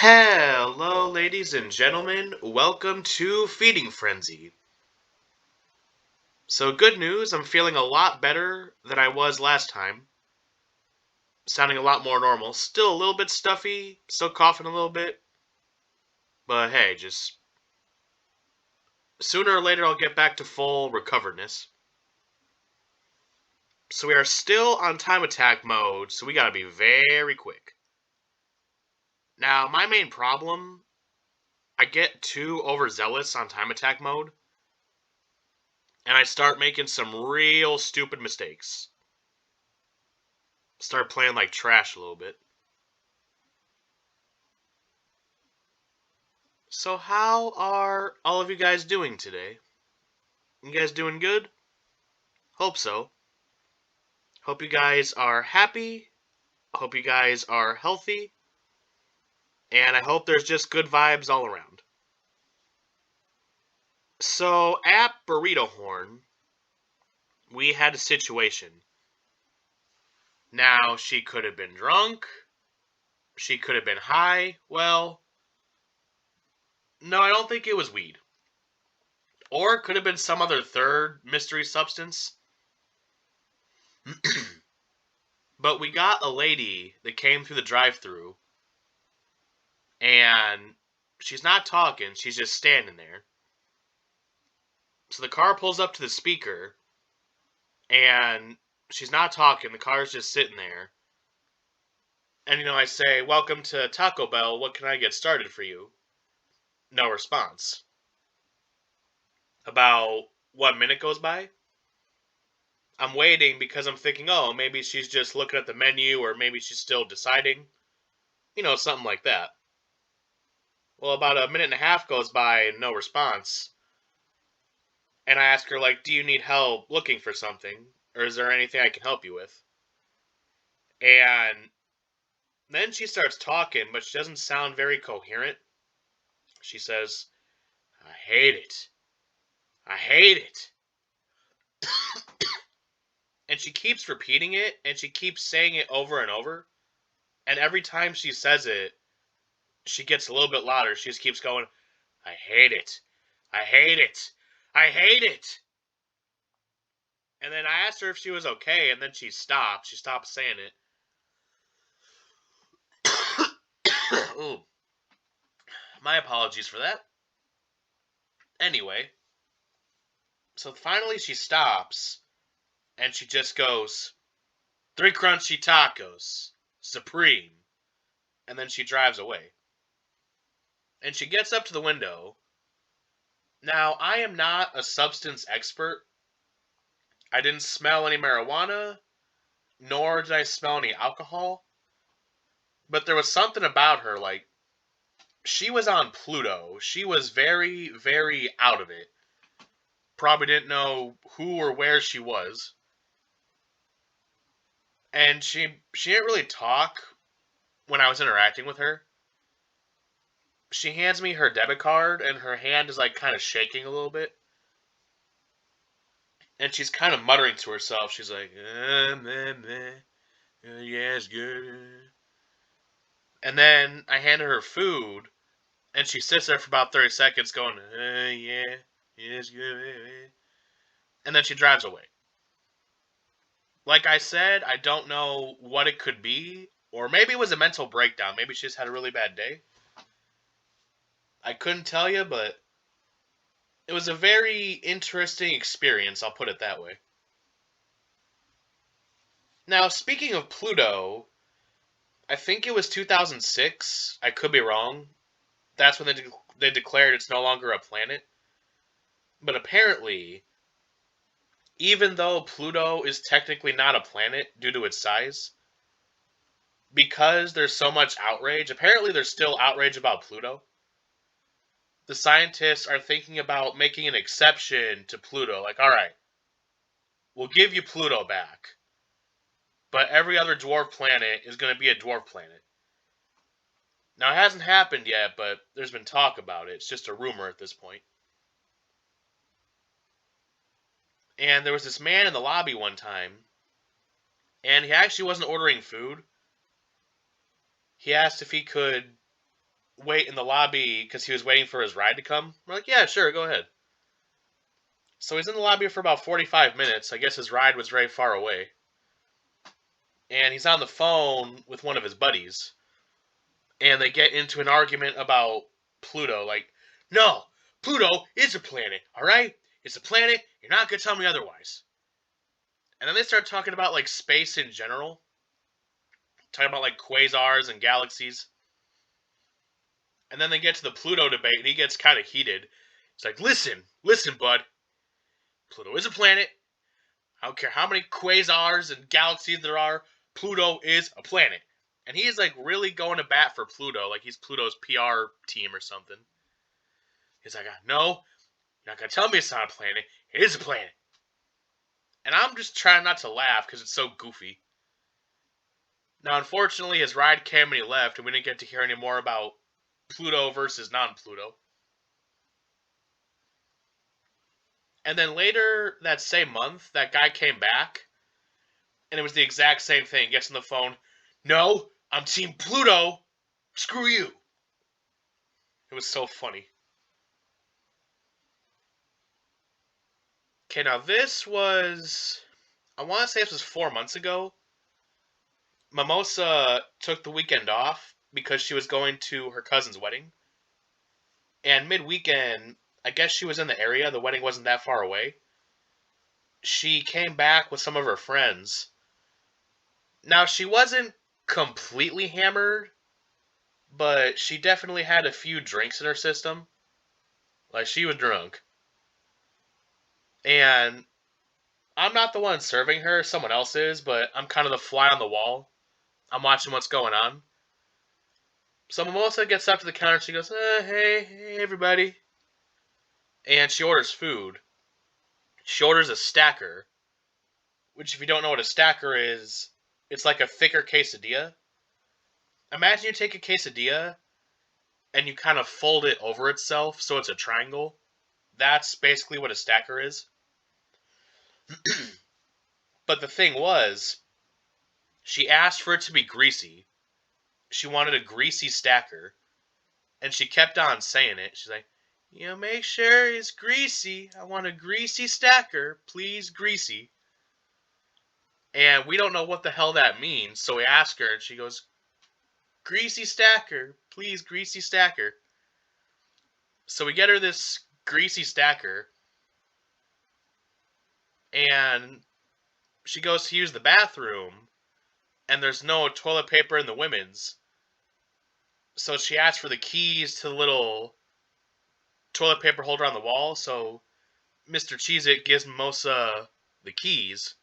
Hello, ladies and gentlemen. Welcome to Feeding Frenzy. So, good news, I'm feeling a lot better than I was last time. Sounding a lot more normal. Still a little bit stuffy, still coughing a little bit. But hey, just sooner or later I'll get back to full recoveredness. So, we are still on time attack mode, so we gotta be very quick. Now, my main problem, I get too overzealous on time attack mode, and I start making some real stupid mistakes. Start playing like trash a little bit. So how are all of you guys doing today? You guys doing good? Hope so. Hope you guys are happy. Hope you guys are healthy. And I hope there's just good vibes all around. So at Burrito Horn, we had a situation. Now, she could have been drunk. She could have been high. Well, no, I don't think it was weed. Or it could have been some other third mystery substance. But we got a lady that came through the drive-thru, and she's not talking, she's just standing there. So the car pulls up to the speaker, and she's not talking, the car's just sitting there. And I say, "Welcome to Taco Bell, what can I get started for you?" No response. About 1 minute goes by. I'm waiting because I'm thinking, oh, maybe she's just looking at the menu, or maybe she's still deciding. Something like that. Well, about a minute and a half goes by and no response. And I ask her, like, do you need help looking for something? Or is there anything I can help you with? And then she starts talking, but she doesn't sound very coherent. She says, "I hate it. I hate it." And she keeps repeating it, and she keeps saying it over and over. And every time she says it, she gets a little bit louder. She just keeps going, "I hate it. I hate it. I hate it." And then I asked her if she was okay, and then she stopped. She stopped saying it. Ooh. My apologies for that. Anyway, so finally she stops, and she just goes, "3 crunchy tacos, supreme," and then she drives away. And she gets up to the window. Now, I am not a substance expert. I didn't smell any marijuana, nor did I smell any alcohol. But there was something about her, like, she was on Pluto. She was very, very out of it. Probably didn't know who or where she was. And she didn't really talk when I was interacting with her. She hands me her debit card, and her hand is like kind of shaking a little bit. And she's kind of muttering to herself. She's like, meh, meh. Yeah, it's good. And then I hand her food, and she sits there for about 30 seconds going, yeah, it's good. And then she drives away. Like I said, I don't know what it could be, or maybe it was a mental breakdown. Maybe she just had a really bad day. I couldn't tell you, but it was a very interesting experience, I'll put it that way. Now, speaking of Pluto, I think it was 2006. I could be wrong. That's when they declared it's no longer a planet. But apparently, even though Pluto is technically not a planet due to its size, because there's so much outrage, apparently there's still outrage about Pluto. The scientists are thinking about making an exception to Pluto. Like, all right, we'll give you Pluto back, but every other dwarf planet is going to be a dwarf planet. Now, it hasn't happened yet, but there's been talk about it. It's just a rumor at this point. And there was this man in the lobby one time, and he actually wasn't ordering food. He asked if he could wait in the lobby because he was waiting for his ride to come. We're like, yeah, sure, go ahead. So he's in the lobby for about 45 minutes. I guess his ride was very far away. And he's on the phone with one of his buddies. And they get into an argument about Pluto. Like, no, Pluto is a planet, all right? It's a planet. You're not going to tell me otherwise. And then they start talking about, like, space in general. Talking about, like, quasars and galaxies. And then they get to the Pluto debate, and he gets kind of heated. He's like, listen, bud. Pluto is a planet. I don't care how many quasars and galaxies there are. Pluto is a planet. And he is like really going to bat for Pluto, like he's Pluto's PR team or something. He's like, no, you're not going to tell me it's not a planet. It is a planet. And I'm just trying not to laugh because it's so goofy. Now, unfortunately, his ride came and he left, and we didn't get to hear any more about Pluto versus non-Pluto. And then later that same month, that guy came back, and it was the exact same thing. He gets on the phone. No, I'm Team Pluto. Screw you. It was so funny. Okay, now this was, I want to say this was 4 months ago. Mimosa took the weekend off because she was going to her cousin's wedding. And mid-weekend, I guess she was in the area. The wedding wasn't that far away. She came back with some of her friends. Now, she wasn't completely hammered, but she definitely had a few drinks in her system. Like, she was drunk. And I'm not the one serving her, someone else is, but I'm kind of the fly on the wall. I'm watching what's going on. So Mimosa gets up to the counter, she goes, hey, everybody. And she orders food. She orders a stacker, which if you don't know what a stacker is, it's like a thicker quesadilla. Imagine you take a quesadilla and you kind of fold it over itself so it's a triangle. That's basically what a stacker is. But the thing was, she asked for it to be greasy. She wanted a greasy stacker. And she kept on saying it. She's like, make sure it's greasy. I want a greasy stacker. Please, greasy. And we don't know what the hell that means. So we ask her, and she goes, greasy stacker. Please, greasy stacker. So we get her this greasy stacker. And she goes to use the bathroom. And there's no toilet paper in the women's. So she asks for the keys to the little toilet paper holder on the wall. So Mr. Cheez-It gives Mimosa the keys.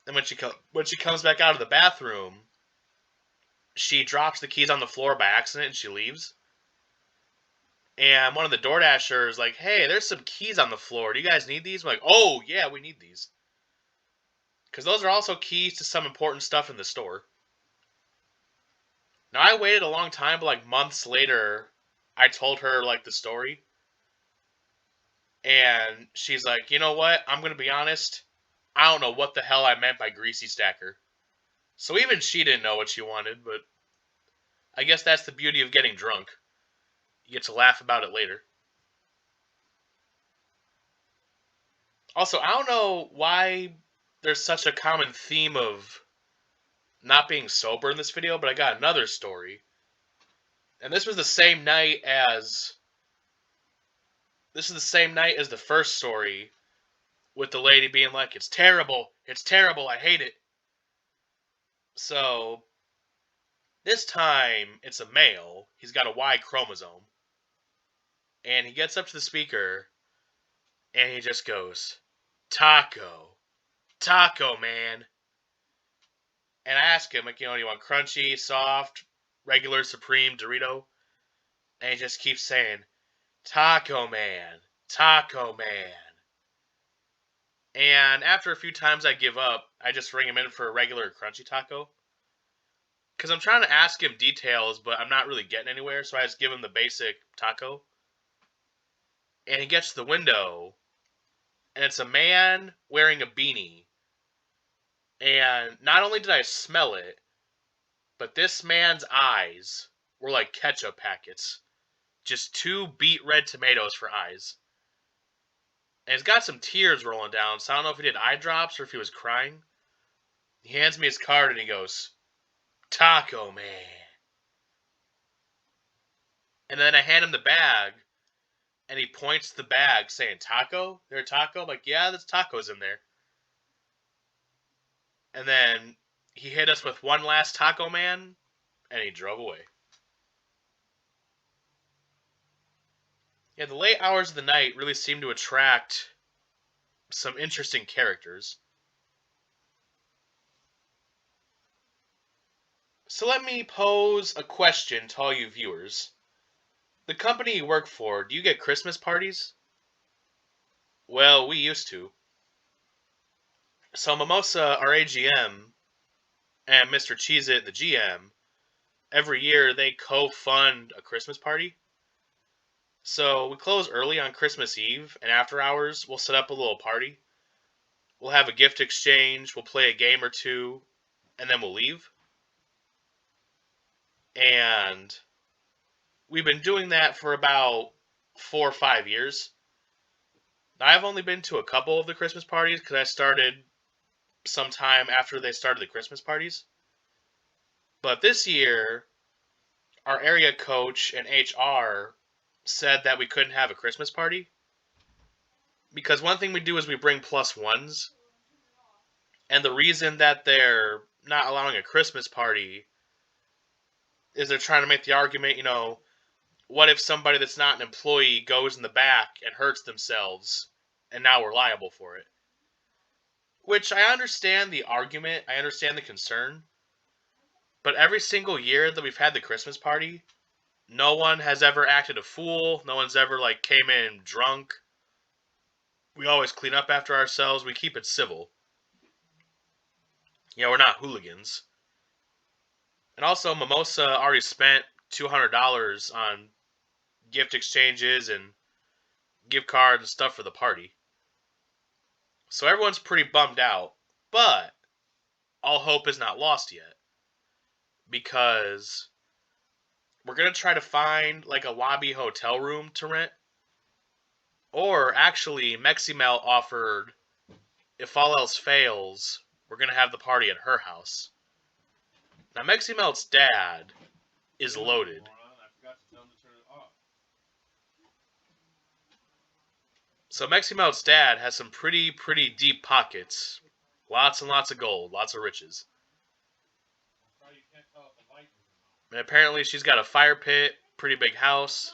And when she comes back out of the bathroom, she drops the keys on the floor by accident and she leaves. And one of the Door Dashers like, hey, there's some keys on the floor. Do you guys need these? I'm like, oh, yeah, we need these. Because those are also keys to some important stuff in the store. Now, I waited a long time, but like months later, I told her like the story. And she's like, you know what? I'm going to be honest. I don't know what the hell I meant by greasy stacker. So even she didn't know what she wanted, but I guess that's the beauty of getting drunk. You get to laugh about it later. Also, I don't know why there's such a common theme of not being sober in this video, but I got another story. And this was the same night as the first story, with the lady being like, it's terrible, I hate it. So this time it's a male. He's got a Y chromosome. And he gets up to the speaker and he just goes, taco, man. And I ask him, like, do you want crunchy, soft, regular, supreme, Dorito? And he just keeps saying, taco man. And after a few times I give up, I just ring him in for a regular crunchy taco. Because I'm trying to ask him details, but I'm not really getting anywhere, so I just give him the basic taco. And he gets to the window, and it's a man wearing a beanie. And not only did I smell it, but this man's eyes were like ketchup packets. Just 2 beet red tomatoes for eyes. And he's got some tears rolling down, so I don't know if he did eye drops or if he was crying. He hands me his card and he goes, Taco Man. And then I hand him the bag, and he points to the bag saying, Taco? There a taco? I'm like, yeah, there's tacos in there. And then he hit us with one last Taco Man, and he drove away. Yeah, the late hours of the night really seem to attract some interesting characters. So let me pose a question to all you viewers. The company you work for, do you get Christmas parties? Well, we used to. So Mimosa, our AGM, and Mr. Cheez-It, the GM, every year they co-fund a Christmas party. So we close early on Christmas Eve, and after hours, we'll set up a little party. We'll have a gift exchange, we'll play a game or two, and then we'll leave. And we've been doing that for about 4 or 5 years. I've only been to a couple of the Christmas parties because I started sometime after they started the Christmas parties. But this year, our area coach and HR said that we couldn't have a Christmas party. Because one thing we do is we bring plus ones. And the reason that they're not allowing a Christmas party is they're trying to make the argument, what if somebody that's not an employee goes in the back and hurts themselves and now we're liable for it? Which I understand the argument, I understand the concern. But every single year that we've had the Christmas party, no one has ever acted a fool. No one's ever came in drunk. We always clean up after ourselves. We keep it civil. We're not hooligans. And also, Mimosa already spent $200 on gift exchanges and gift cards and stuff for the party. So everyone's pretty bummed out. But all hope is not lost yet. Because we're going to try to find a lobby hotel room to rent. Or actually, Meximel offered, if all else fails, we're going to have the party at her house. Now, Meximel's dad is loaded. So Meximel's dad has some pretty deep pockets. Lots and lots of gold, lots of riches. And apparently she's got a fire pit, pretty big house.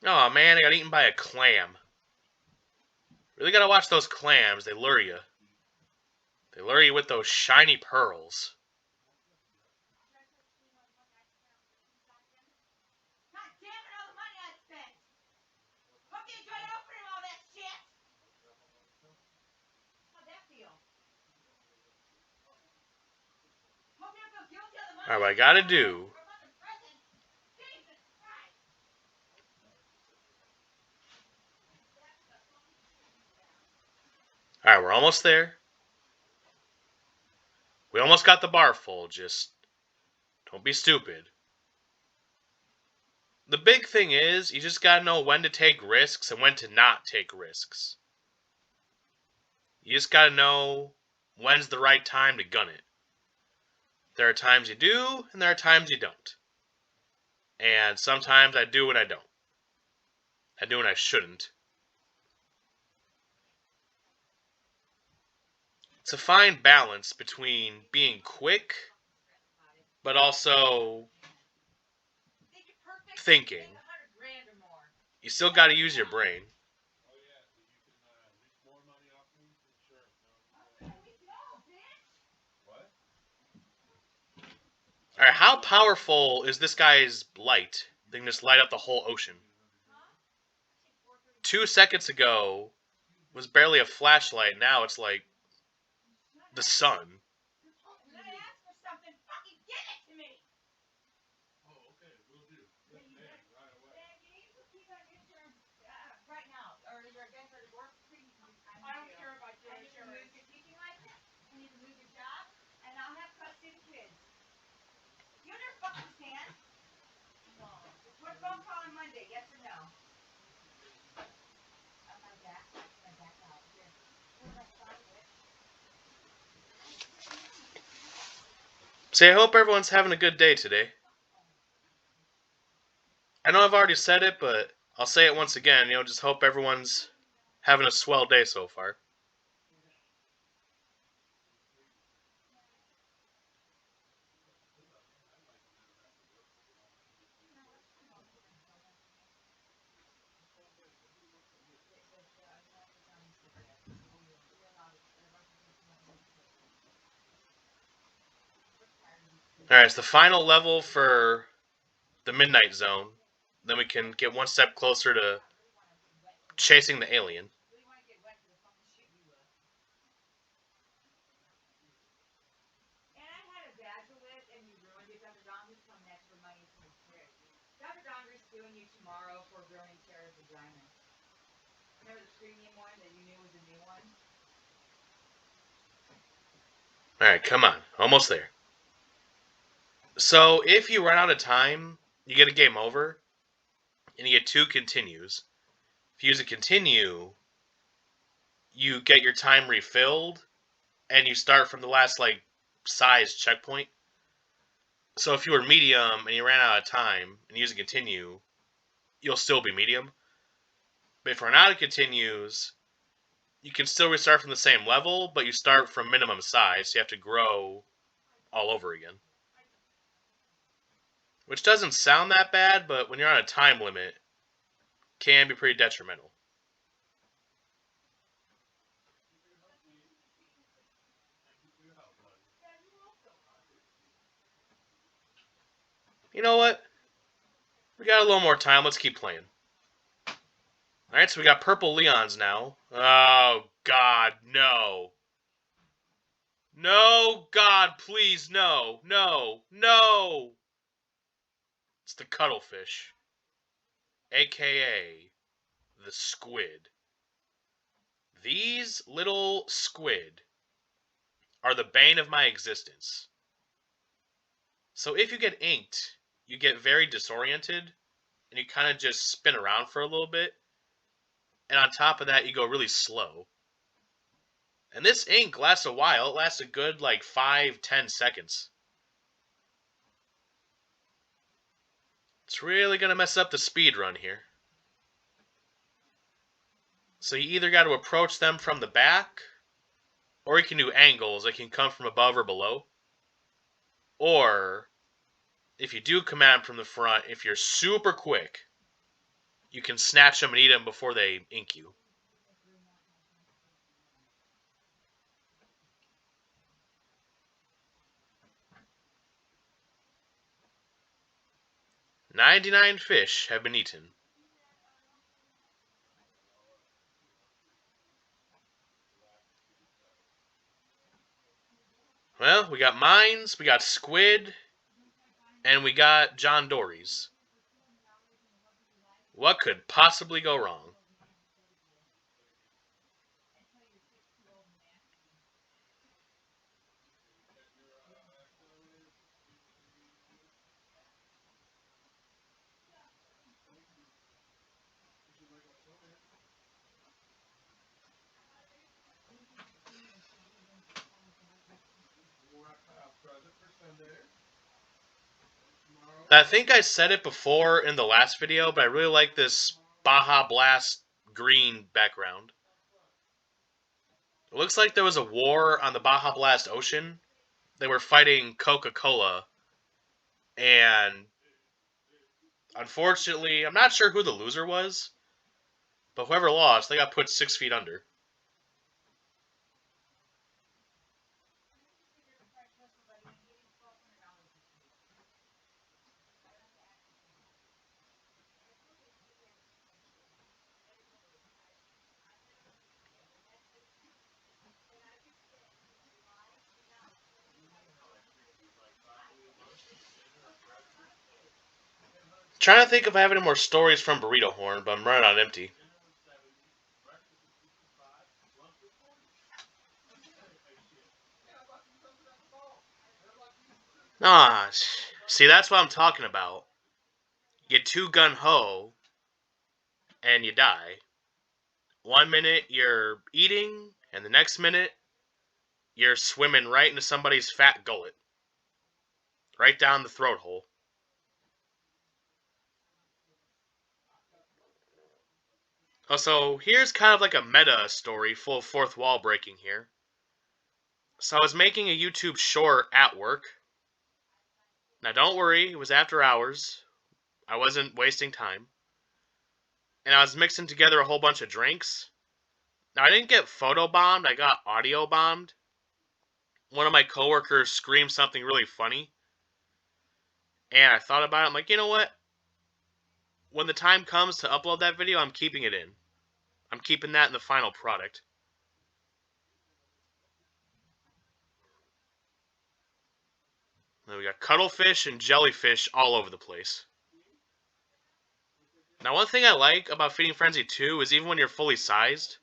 Oh man, I got eaten by a clam. Really gotta watch those clams, they lure you. They lure you with those shiny pearls. Alright, what I gotta do... Alright, we're almost there. We almost got the bar full, just don't be stupid. The big thing is, you just gotta know when to take risks and when to not take risks. You just gotta know when's the right time to gun it. There are times you do, and there are times you don't. And sometimes I do and I don't. I do and I shouldn't. It's a fine balance between being quick, but also thinking. You still gotta use your brain. Alright, how powerful is this guy's light? They can just light up the whole ocean. 2 seconds ago was barely a flashlight, now it's like the sun. So I hope everyone's having a good day today. I know I've already said it, but I'll say it once again. Just hope everyone's having a swell day so far. Alright, it's the final level for the Midnight Zone. Then we can get one step closer to chasing the alien. Alright, come on. Almost there. So, if you run out of time, you get a game over, and you get 2 continues. If you use a continue, you get your time refilled, and you start from the last, size checkpoint. So, if you were medium and you ran out of time and use a continue, you'll still be medium. But if you run out of continues, you can still restart from the same level, but you start from minimum size, so you have to grow all over again. Which doesn't sound that bad, but when you're on a time limit, can be pretty detrimental. You know what? We got a little more time. Let's keep playing. Alright, so we got purple Leons now. Oh, God, no. No, God, please, no. No. No! It's the cuttlefish. AKA the squid. These little squid are the bane of my existence. So if you get inked, you get very disoriented, and you kind of just spin around for a little bit. And on top of that, you go really slow. And this ink lasts a while. It lasts a good 5-10 seconds. It's really going to mess up the speed run here. So you either got to approach them from the back, or you can do angles. They can come from above or below. Or, if you do command from the front, if you're super quick, you can snatch them and eat them before they ink you. "99 fish have been eaten." Well, we got mines, we got squid, and we got John Dory's. What could possibly go wrong? I think I said it before in the last video, but I really like this Baja Blast green background. It looks like there was a war on the Baja Blast Ocean. They were fighting Coca-Cola, and unfortunately, I'm not sure who the loser was, but whoever lost, they got put 6 feet under. Trying to think if I have any more stories from Burrito Horn, but I'm running on empty. Ah, see, that's what I'm talking about. You get too gun-ho, and you die. 1 minute you're eating, and the next minute you're swimming right into somebody's fat gullet. Right down the throat hole. Also, here's kind of like a meta story full of fourth wall breaking here. So I was making a YouTube short at work. Now don't worry, it was after hours. I wasn't wasting time. And I was mixing together a whole bunch of drinks. Now I didn't get photo bombed, I got audio bombed. One of my coworkers screamed something really funny. And I thought about it, I'm like, you know what? When the time comes to upload that video, I'm keeping it in. I'm keeping that in the final product. Then we got cuttlefish and jellyfish all over the place. Now, one thing I like about Feeding Frenzy 2 is even when you're fully sized,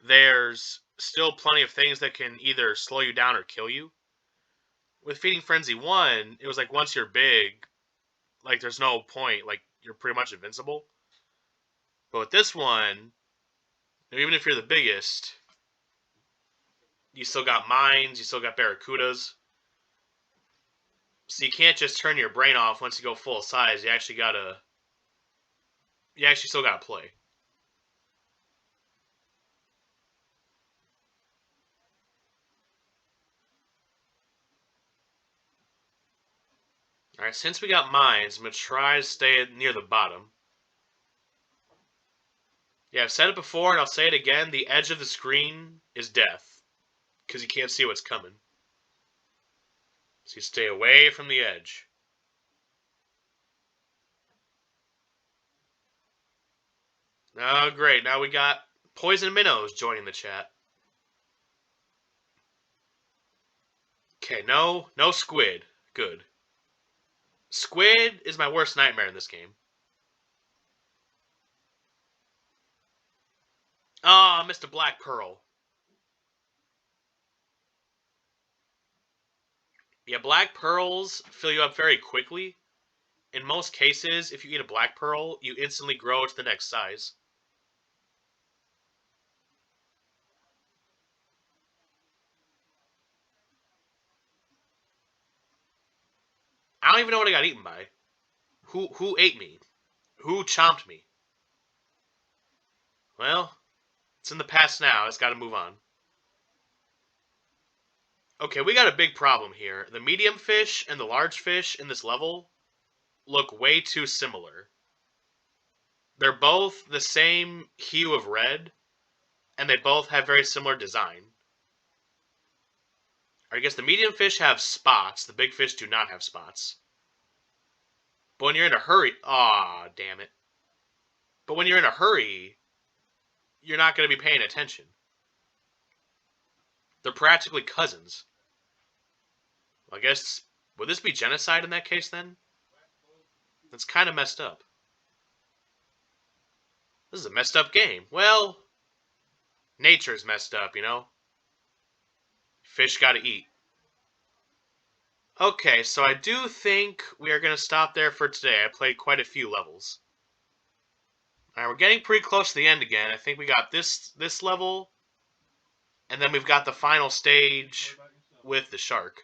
there's still plenty of things that can either slow you down or kill you. With Feeding Frenzy 1, it was like once you're big, like there's no point, like you're pretty much invincible. But with this one, even if you're the biggest, you still got mines, you still got barracudas. So you can't just turn your brain off once you go full size. You actually still gotta play. Alright, since we got mines, I'm gonna try to stay near the bottom. Yeah, I've said it before and I'll say it again, the edge of the screen is death. Because you can't see what's coming. So you stay away from the edge. Oh, great. Now we got Poison Minnows joining the chat. Okay, no squid. Good. Squid is my worst nightmare in this game. Ah, oh, Mr. Black Pearl. Yeah, black pearls fill you up very quickly. In most cases, if you eat a black pearl, you instantly grow to the next size. I don't even know what I got eaten by. Who ate me? Who chomped me? Well, it's in the past now. It's got to move on. Okay, we got a big problem here. The medium fish and the large fish in this level look way too similar. They're both the same hue of red, and they both have very similar design. I guess the medium fish have spots. The big fish do not have spots. But when you're in a hurry... Aw, damn it. But when you're in a hurry, you're not going to be paying attention. They're practically cousins. Well, I guess... Would this be genocide in that case, then? That's kind of messed up. This is a messed up game. Well, nature's messed up, you know? Fish gotta eat. Okay, so I do think we are going to stop there for today. I played quite a few levels. Alright, we're getting pretty close to the end again. I think we got this level, and then we've got the final stage with the shark.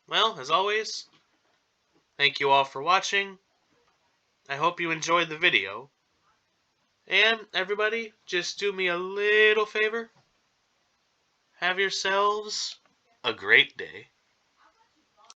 Well, as always, thank you all for watching. I hope you enjoyed the video. And everybody, just do me a little favor. Have yourselves a great day.